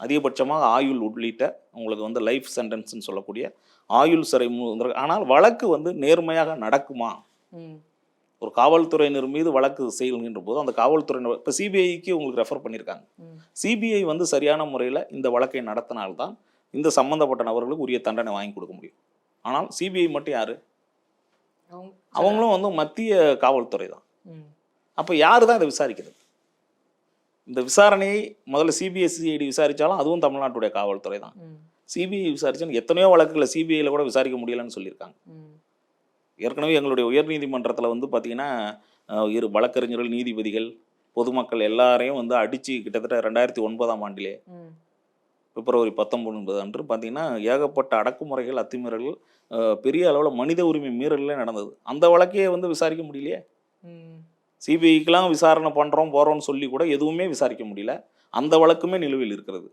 அதிகபட்சமாக ஆயுள் உள்ளிட்ட உங்களுக்கு வந்து லைஃப் சென்டென்ஸ்ன்னு சொல்லக்கூடிய ஆயுள் சிறை. ஆனால் வழக்கு வந்து நேர்மையாக நடக்குமா? ஒரு காவல்துறையினர் மீது வழக்கு செய்கின்ற போது அந்த காவல்துறையினர் இப்போ சிபிஐக்கு உங்களுக்கு ரெஃபர் பண்ணியிருக்காங்க. சிபிஐ வந்து சரியான முறையில் இந்த வழக்கை நடத்தினால்தான் இந்த சம்மந்தப்பட்ட நபர்களுக்கு உரிய தண்டனை வாங்கி கொடுக்க முடியும். ஆனால் சிபிஐ மட்டும் யாரு? அவங்களும் வந்து மத்திய காவல்துறை தான். அப்போ யாரு தான் இதை விசாரிக்கிறது? இந்த விசாரணையை முதல்ல சிபிஎஸ்சிஐடி விசாரித்தாலும் அதுவும் தமிழ்நாட்டுடைய காவல்துறை தான். சிபிஐ விசாரிச்சு எத்தனையோ வழக்குகளை சிபிஐயில் கூட விசாரிக்க முடியலன்னு சொல்லியிருக்காங்க. ஏற்கனவே எங்களுடைய உயர்நீதிமன்றத்தில் வந்து பார்த்தீங்கன்னா இரு வழக்கறிஞர்கள், நீதிபதிகள், பொதுமக்கள் எல்லாரையும் வந்து அடித்து கிட்டத்தட்ட 2009ஆம் ஆண்டிலே பிப்ரவரி 19 அன்று பார்த்தீங்கன்னா ஏகப்பட்ட அடக்குமுறைகள், அத்துமீறல்கள், பெரிய அளவில் மனித உரிமை மீறலே நடந்தது. அந்த வழக்கையே வந்து விசாரிக்க முடியலையே. சிபிஐக்கெலாம் விசாரணை பண்ணுறோம் போகிறோம்னு சொல்லி கூட எதுவுமே விசாரிக்க முடியல. அந்த வழக்குமே நிலுவையில் இருக்கிறது.